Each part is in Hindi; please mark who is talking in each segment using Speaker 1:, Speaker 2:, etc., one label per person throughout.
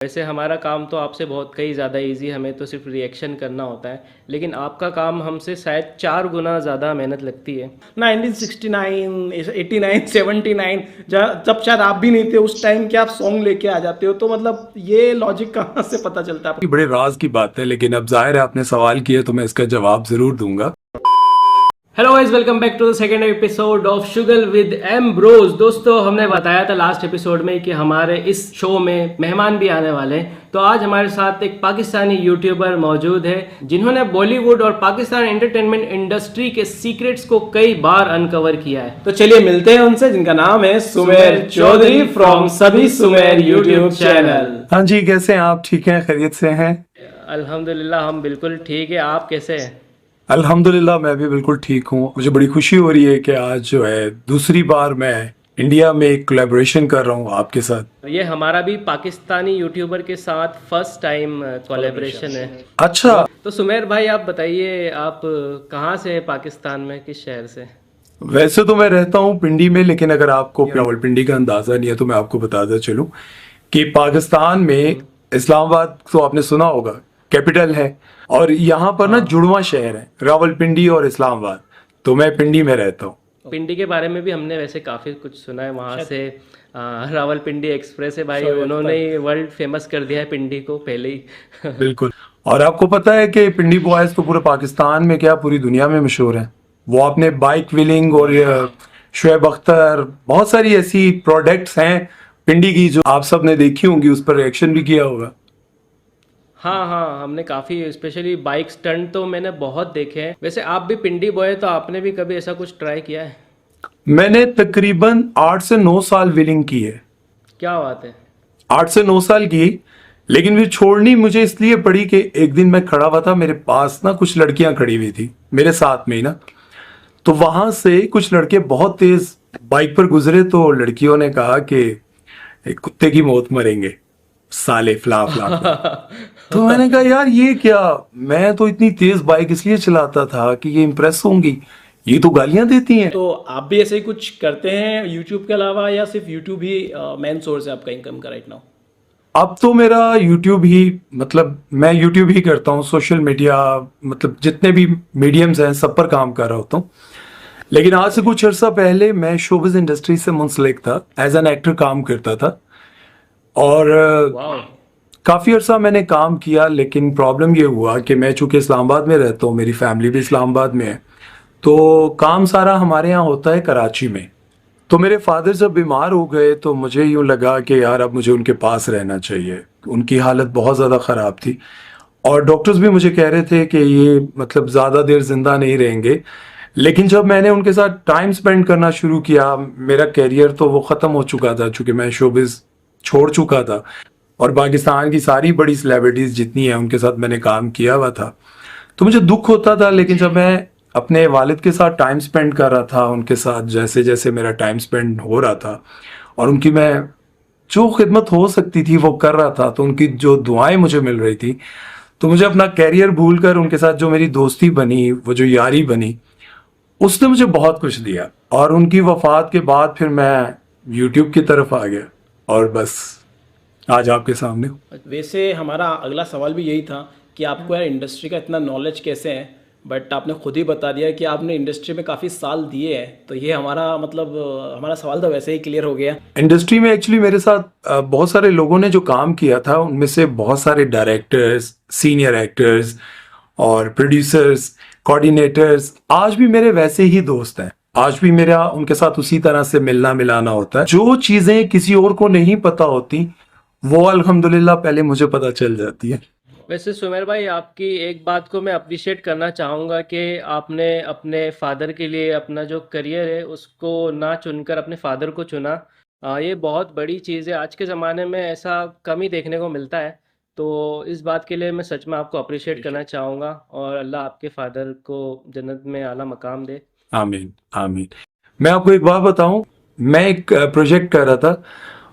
Speaker 1: वैसे हमारा काम तो आपसे बहुत कई ज़्यादा इजी, हमें तो सिर्फ रिएक्शन करना होता है, लेकिन आपका काम हमसे शायद 4 गुना ज़्यादा मेहनत लगती है।
Speaker 2: 1969, 89, 79, जब शायद आप भी नहीं थे उस टाइम के आप सॉन्ग लेके आ जाते हो, तो मतलब ये लॉजिक कहाँ से पता चलता है?
Speaker 3: ये बड़े राज की बात है, लेकिन अब जाहिर है आपने सवाल किया तो मैं इसका जवाब जरूर दूंगा।
Speaker 1: Hello guys, welcome back to the second episode of sugar with M bros. दोस्तों, हमने बताया था लास्ट एपिसोड में कि हमारे इस शो में मेहमान भी आने वाले हैं। तो आज हमारे साथ एक पाकिस्तानी यूट्यूबर मौजूद है जिन्होंने बॉलीवुड और पाकिस्तान एंटरटेनमेंट इंडस्ट्री के सीक्रेट्स को कई बार अनकवर किया है।
Speaker 2: तो चलिए मिलते हैं उनसे, जिनका नाम है सुमेर चौधरी फ्रॉम सभी सुमेर यूट्यूब चैनल।
Speaker 3: हाँ जी, कैसे हैं आप? ठीक हैं? खैरियत से हैं?
Speaker 1: अल्हम्दुलिल्लाह, हम बिल्कुल ठीक है। आप कैसे हैं?
Speaker 3: अल्हम्दुलिल्लाह, मैं भी बिल्कुल ठीक हूँ। मुझे बड़ी खुशी हो रही है कि आज जो है दूसरी बार मैं इंडिया में एक कोलैबोरेशन कर रहा हूँ आपके साथ।
Speaker 1: ये हमारा भी पाकिस्तानी यूट्यूबर के साथ फर्स्ट टाइम कोलैबोरेशन है।
Speaker 3: अच्छा,
Speaker 1: तो सुमेर भाई, आप बताइए, आप कहाँ से हैं पाकिस्तान में, किस शहर से?
Speaker 3: वैसे तो मैं रहता हूँ पिंडी में, लेकिन अगर आपको रावलपिंडी का अंदाजा नहीं है तो मैं आपको बताता चलूँ कि पाकिस्तान में इस्लामाबाद तो आपने सुना होगा, कैपिटल है। और यहाँ पर ना जुड़वा शहर है, रावलपिंडी और इस्लामाबाद। तो मैं पिंडी में रहता हूँ।
Speaker 1: पिंडी के बारे में भी हमने वैसे काफ़ी कुछ सुना है। वहाँ से रावलपिंडी एक्सप्रेस है भाई, उन्होंने ही वर्ल्ड फेमस कर दिया है पिंडी को पहले ही।
Speaker 3: बिल्कुल। और आपको पता है कि पिंडी बॉयज तो पूरे पाकिस्तान में क्या पूरी दुनिया में मशहूर हैं। वो आपने बाइक व्हीलिंग और शुएब अख्तर, बहुत सारी ऐसी प्रोडक्ट्स हैं पिंडी की जो आप सब ने देखी होंगी, उस पर रिएक्शन भी किया होगा।
Speaker 1: हाँ हाँ, हमने काफ़ी, स्पेशली बाइक स्टंट तो मैंने बहुत देखे हैं। वैसे आप भी पिंडी बॉय, तो आपने भी कभी ऐसा कुछ ट्राई किया है?
Speaker 3: मैंने तकरीबन 8 से 9 साल व्हीलिंग की है।
Speaker 1: क्या बात है!
Speaker 3: 8 से 9 साल की, लेकिन फिर छोड़नी मुझे इसलिए पड़ी कि एक दिन मैं खड़ा हुआ था, मेरे पास ना कुछ लड़कियां खड़ी हुई थी मेरे साथ में ही ना। तो वहां से कुछ लड़के बहुत तेज बाइक पर गुजरे, तो लड़कियों ने कहा कि एक कुत्ते की मौत मरेंगे साले, फला फला फला। तो मैंने कहा यार ये क्या, मैं तो इतनी तेज बाइक इसलिए चलाता था कि ये इंप्रेस होंगी, ये तो गालियां देती हैं।
Speaker 2: तो आप भी ऐसे ही कुछ करते हैं यूट्यूब के अलावा, या सिर्फ यूट्यूब ही मेन सोर्स है आपका इनकम का राइट नाउ?
Speaker 3: अब तो मेरा यूट्यूब ही, मतलब मैं यूट्यूब ही करता हूँ। सोशल मीडिया, मतलब जितने भी मीडियम्स हैं सब पर काम कर रहा होता हूँ। लेकिन आज से कुछ अर्सा पहले मैं शोबिज़ इंडस्ट्री से मुंसलिक था, एज एन एक्टर काम करता था। और
Speaker 1: वाह!
Speaker 3: काफ़ी अर्सा मैंने काम किया, लेकिन प्रॉब्लम ये हुआ कि मैं चूंकि इस्लामाबाद में रहता हूँ, मेरी फैमिली भी इस्लामाबाद में है, तो काम सारा हमारे यहाँ होता है कराची में। तो मेरे फादर जब बीमार हो गए तो मुझे यूँ लगा कि यार अब मुझे उनके पास रहना चाहिए। उनकी हालत बहुत ज़्यादा ख़राब थी और डॉक्टर्स भी मुझे कह रहे थे कि ये मतलब ज़्यादा देर ज़िंदा नहीं रहेंगे। लेकिन जब मैंने उनके साथ टाइम स्पेंड करना शुरू किया, मेरा कैरियर तो वो ख़त्म हो चुका था चूँकि मैं शोबिज़ छोड़ चुका था। और पाकिस्तान की सारी बड़ी सेलिब्रिटीज़ जितनी हैं उनके साथ मैंने काम किया हुआ था, तो मुझे दुख होता था। लेकिन जब मैं अपने वालिद के साथ टाइम स्पेंड कर रहा था, उनके साथ जैसे जैसे मेरा टाइम स्पेंड हो रहा था और उनकी मैं जो खिदमत हो सकती थी वो कर रहा था, तो उनकी जो दुआएं मुझे मिल रही थी, तो मुझे अपना कैरियर भूल कर उनके साथ जो मेरी दोस्ती बनी, वो जो यारी बनी, उसने मुझे बहुत कुछ दिया। और उनकी वफात के बाद फिर मैं यूट्यूब की तरफ आ गया और बस आज आपके सामने हूँ।
Speaker 2: वैसे हमारा अगला सवाल भी यही था कि आपको यार इंडस्ट्री का इतना नॉलेज कैसे है, बट आपने खुद ही बता दिया कि आपने इंडस्ट्री में काफ़ी साल दिए हैं, तो ये हमारा मतलब हमारा सवाल तो वैसे ही क्लियर हो गया।
Speaker 3: इंडस्ट्री में एक्चुअली मेरे साथ बहुत सारे लोगों ने जो काम किया था, उनमें से बहुत सारे डायरेक्टर्स, सीनियर एक्टर्स और प्रोड्यूसर्स, कोऑर्डिनेटर्स आज भी मेरे वैसे ही दोस्त हैं। आज भी मेरा उनके साथ उसी तरह से मिलना मिलाना होता है। जो चीज़ें किसी और को नहीं पता होती वो अल्हम्दुलिल्लाह पहले मुझे पता चल जाती है।
Speaker 1: वैसे सुमेर भाई, आपकी एक बात को मैं अप्रिशिएट करना चाहूँगा कि आपने अपने फादर के लिए अपना जो करियर है उसको ना चुनकर अपने फादर को चुना। ये बहुत बड़ी चीज़ है, आज के ज़माने में ऐसा कम ही देखने को मिलता है। तो इस बात के लिए मैं सच में आपको अप्रिशिएट करना चाहूँगा, और अल्लाह आपके फादर को जन्नत में आला मकाम दे।
Speaker 3: आमीन आमीन। मैं आपको एक बात बताऊं, मैं एक प्रोजेक्ट कर रहा था,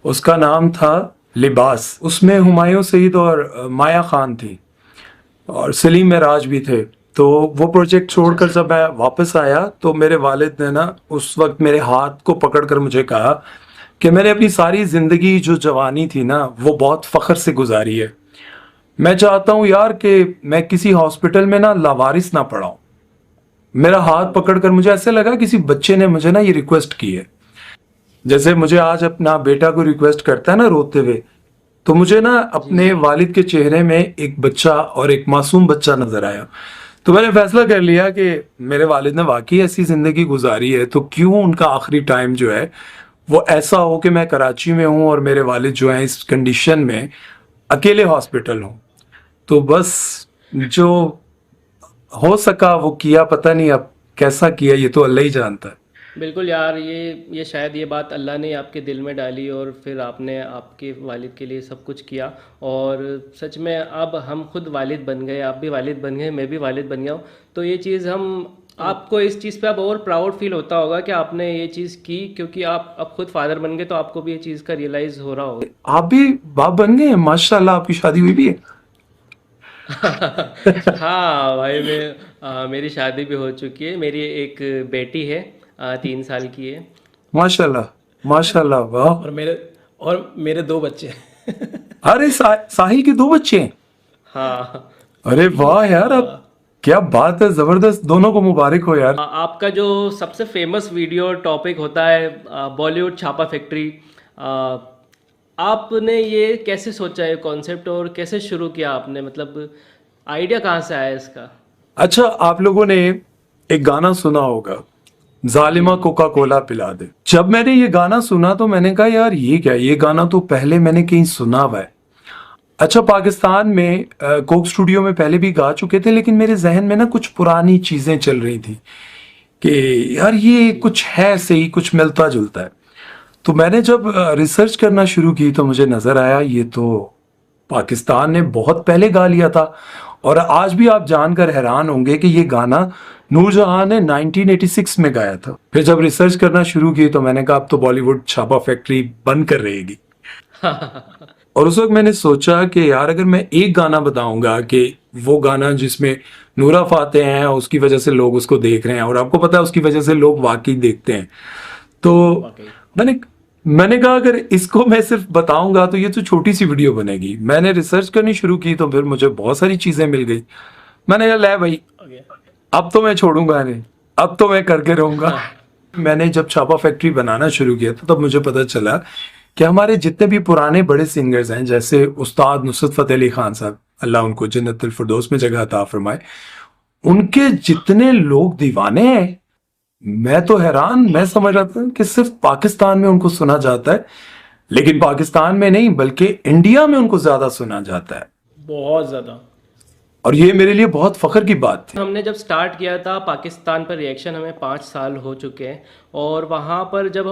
Speaker 3: उसका नाम था लिबास। उसमें हुमायूं सईद और माया खान थी और सलीम महराज भी थे। तो वो प्रोजेक्ट छोड़कर जब मैं वापस आया तो मेरे वालिद ने ना उस वक्त मेरे हाथ को पकड़कर मुझे कहा कि मैंने अपनी सारी जिंदगी जो जवानी थी ना वो बहुत फख्र से गुजारी है। मैं चाहता हूँ यार कि मैं किसी हॉस्पिटल में ना लावारिस ना पड़ा हूं। मेरा हाथ पकड़कर मुझे ऐसे लगा किसी बच्चे ने मुझे ना ये रिक्वेस्ट की है, जैसे मुझे आज अपना बेटा को रिक्वेस्ट करता है ना रोते हुए, तो मुझे ना
Speaker 1: जी
Speaker 3: अपने वालिद के चेहरे में एक बच्चा और एक मासूम बच्चा नजर आया। तो मैंने फैसला कर लिया कि मेरे वालिद ने वाकई ऐसी जिंदगी गुजारी है, तो क्यों उनका आखिरी टाइम जो है वो ऐसा हो कि मैं कराची में हूं और मेरे वालिद जो है इस कंडीशन में अकेले हॉस्पिटल हूं। तो बस जो हो सका वो किया, पता नहीं अब कैसा किया ये तो अल्लाह ही जानता है।
Speaker 1: बिल्कुल यार, ये शायद ये बात अल्लाह ने आपके दिल में डाली और फिर आपने आपके वालिद के लिए सब कुछ किया। और सच में अब हम खुद वालिद बन गए, आप भी वालिद बन गए, मैं भी वालिद बन गया हूँ। तो ये चीज़ हम आपको इस चीज़ पे अब और प्राउड फील होता होगा कि आपने ये चीज़ की, क्योंकि आप अब खुद फादर बन गए, तो आपको भी ये चीज़ का रियलाइज़ हो रहा होगा।
Speaker 3: आप भी बाप बन गए हैं, माशाल्लाह, आपकी शादी हुई भी है।
Speaker 1: हाँ भाई, मेरी शादी भी हो चुकी है। मेरी एक बेटी है, 3 साल की है।
Speaker 3: माशाल्लाह, माशाल्लाह, वाह।
Speaker 2: और मेरे 2 बच्चे हैं।
Speaker 3: अरे साहिल के 2 बच्चे हैं।
Speaker 1: हाँ।
Speaker 3: अरे वाह यार, अब क्या बात है, जबरदस्त, दोनों को मुबारक हो यार।
Speaker 1: आपका जो सबसे फेमस वीडियो टॉपिक होता है बॉलीवुड छापा फैक्ट्री, आ, आपने ये कैसे सोचा है कॉन्सेप्ट और कैसे शुरू किया आपने, मतलब आइडिया कहाँ से आया इसका?
Speaker 3: अच्छा, आप लोगों ने एक गाना सुना होगा, जालिमा कोका कोला पिला दे। जब मैंने ये गाना सुना तो मैंने कहा यार ये क्या, ये गाना तो पहले मैंने कहीं सुना हुआ है। अच्छा, पाकिस्तान में कोक स्टूडियो में पहले भी गा चुके थे, लेकिन मेरे जहन में ना कुछ पुरानी चीजें चल रही थी कि यार ये कुछ है सही, कुछ मिलता जुलता है। तो मैंने जब रिसर्च करना शुरू की तो मुझे नजर आया ये तो पाकिस्तान ने बहुत पहले गा लिया था। और आज भी आप जानकर हैरान होंगे कि ये गाना नूरजहां ने 1986 में गाया था। फिर जब रिसर्च करना शुरू की तो मैंने कहा अब तो बॉलीवुड छापा फैक्ट्री बन कर रहेगी। और उस वक्त मैंने सोचा कि यार अगर मैं एक गाना बताऊंगा कि वो गाना जिसमें नूरा फाते हैं, उसकी वजह से लोग उसको देख रहे हैं, और आपको पता है उसकी वजह से लोग वाकई देखते हैं, तो
Speaker 2: वाकई।
Speaker 3: मैंने मैंने कहा अगर इसको मैं सिर्फ बताऊंगा तो ये तो छोटी सी वीडियो बनेगी। मैंने रिसर्च करनी शुरू की तो फिर मुझे बहुत सारी चीजें मिल गई। मैंने कहा ले भाई,
Speaker 2: ओके।
Speaker 3: अब तो मैं छोड़ूंगा नहीं, अब तो मैं करके रहूंगा। मैंने जब छापा फैक्ट्री बनाना शुरू किया तो तब मुझे पता चला कि हमारे जितने भी पुराने बड़े सिंगर्स हैं, जैसे उस्ताद नुसरत फतेह अली खान साहब, अल्लाह उनको जन्नतुल फिरदौस में जगह अता फरमाए, उनके जितने लोग दीवाने हैं, मैं तो हैरान, मैं समझ रहा था कि सिर्फ पाकिस्तान में उनको सुना जाता है, लेकिन पाकिस्तान में नहीं बल्कि इंडिया में उनको ज्यादा सुना जाता है।
Speaker 2: बहुत ज़्यादा।
Speaker 3: और ये मेरे लिए बहुत फख्र की बात थी।
Speaker 1: हमने जब स्टार्ट किया था पाकिस्तान पर रिएक्शन, हमें 5 साल हो चुके हैं। और वहाँ पर जब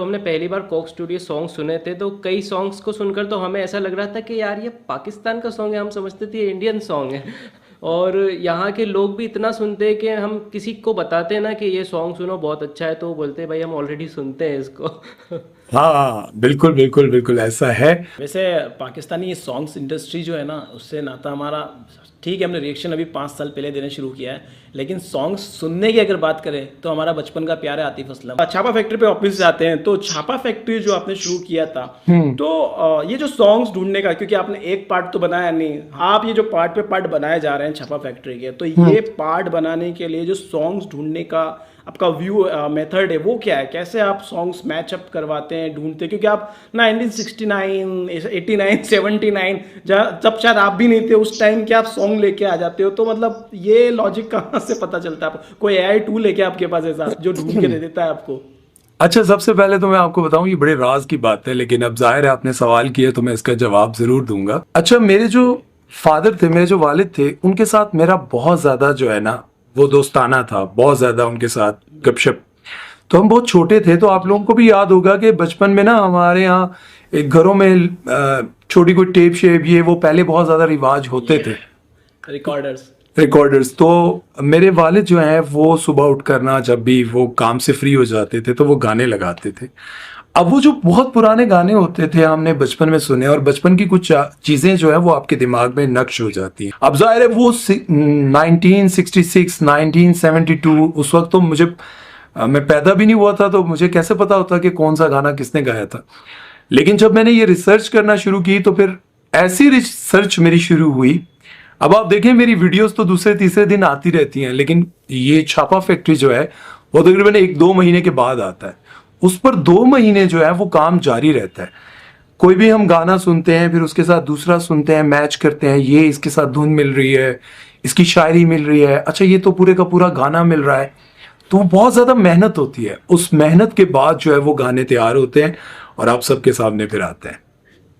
Speaker 1: हमने पहली बार कोक स्टूडियो सॉन्ग सुने थे, तो कई सॉन्ग्स को सुनकर तो हमें ऐसा लग रहा था कि यार ये पाकिस्तान का सॉन्ग है, हम समझते थे ये इंडियन सॉन्ग है। और यहाँ के लोग भी इतना सुनते हैं कि हम किसी को बताते हैं ना कि ये सॉन्ग सुनो बहुत अच्छा है, तो वो बोलते हैं भाई हम ऑलरेडी सुनते हैं इसको।
Speaker 3: हाँ, बिल्कुल बिल्कुल बिल्कुल ऐसा है।
Speaker 2: वैसे पाकिस्तानी ये सॉन्ग्स इंडस्ट्री जो है ना, उससे नाता हमारा ठीक है। हमने रिएक्शन अभी 5 साल पहले देना शुरू किया है, लेकिन सॉन्ग्स सुनने की अगर बात करें तो हमारा बचपन का प्यार है आतिफ असलम। छापा फैक्ट्री पे ऑफिस जाते हैं, तो छापा फैक्ट्री जो आपने शुरू किया था, तो ये जो सॉन्ग्स ढूंढने का, क्योंकि आपने एक पार्ट तो बनाया नहीं, आप ये जो पार्ट पे पार्ट बनाए जा रहे हैं छापा फैक्ट्री के, तो ये पार्ट बनाने के लिए जो सॉन्ग्स ढूंढने का आपका व्यू मेथड है वो क्या है? कैसे आप सॉन्ग्स मैचअप करवाते हैं, ढूंढते हैं? क्योंकि आप 1969, 89, 79 जब शायद आप भी नहीं थे उस टाइम के आप सॉन्ग लेके आ जाते हो, तो मतलब ये लॉजिक कहाँ से पता चलता है आपको? कोई एआई टूल है क्या आपके पास ऐसा जो ढूंढ के दे देता है आपको?
Speaker 3: अच्छा, सबसे पहले तो मैं आपको बताऊं ये बड़े राज की बात है, लेकिन अब जाहिर है आपने सवाल किया तो मैं इसका जवाब जरूर दूंगा। अच्छा, मेरे जो फादर थे, मेरे जो वालिद थे, उनके साथ मेरा बहुत ज्यादा जो है ना वो दोस्ताना था, बहुत ज्यादा उनके साथ गपशप। तो हम बहुत छोटे थे, तो आप लोगों को भी याद होगा कि बचपन में ना हमारे यहाँ एक घरों में छोटी कोई टेप शेप ये वो पहले बहुत ज्यादा रिवाज होते थे, रिकॉर्डर्स। तो मेरे वालिद जो हैं वो सुबह उठ करना जब भी वो काम से फ्री हो जाते थे तो वो गाने लगाते थे। अब वो जो बहुत पुराने गाने होते थे हमने बचपन में सुने, और बचपन की कुछ चीजें जो है वो आपके दिमाग में नक्श हो जाती हैं। अब जाहिर है वो 1966, 1972 उस वक्त तो मुझे मैं पैदा भी नहीं हुआ था, तो मुझे कैसे पता होता कि कौन सा गाना किसने गाया था। लेकिन जब मैंने ये रिसर्च करना शुरू की तो फिर ऐसी रिसर्च मेरी शुरू हुई। अब आप देखें, मेरी वीडियोस तो दूसरे तीसरे दिन आती रहती हैं, लेकिन ये छापा फैक्ट्री जो है वो तकरीबन 1-2 महीने के बाद आता है। उस पर 2 महीने जो है वो काम जारी रहता है। कोई भी हम गाना सुनते हैं, फिर उसके साथ दूसरा सुनते हैं, मैच करते हैं, ये इसके साथ धुन मिल रही है, इसकी शायरी मिल रही है, अच्छा ये तो पूरे का पूरा गाना मिल रहा है। तो बहुत ज्यादा मेहनत होती है। उस मेहनत के बाद जो है वो गाने तैयार होते हैं और आप सबके सामने फिर आते हैं।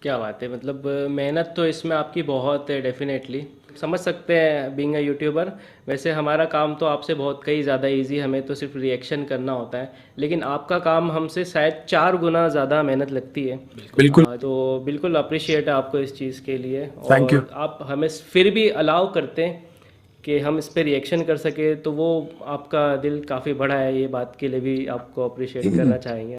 Speaker 1: क्या बात है, मतलब मेहनत तो इसमें आपकी बहुत है, डेफिनेटली समझ सकते हैं बीइंग अ यूट्यूबर। वैसे हमारा काम तो आपसे बहुत कई ज़्यादा इजी, हमें तो सिर्फ रिएक्शन करना होता है, लेकिन आपका काम हमसे शायद 4 गुना ज़्यादा मेहनत लगती है।
Speaker 3: बिल्कुल।
Speaker 1: तो बिल्कुल अप्रिशिएट है आपको इस चीज़ के लिए।
Speaker 3: Thank you.
Speaker 1: और आप हमें फिर भी अलाउ करते हैं कि हम इस पे रिएक्शन कर सके, तो वो आपका दिल काफ़ी बड़ा है, ये बात के लिए भी आपको अप्रिशिएट करना चाहेंगे।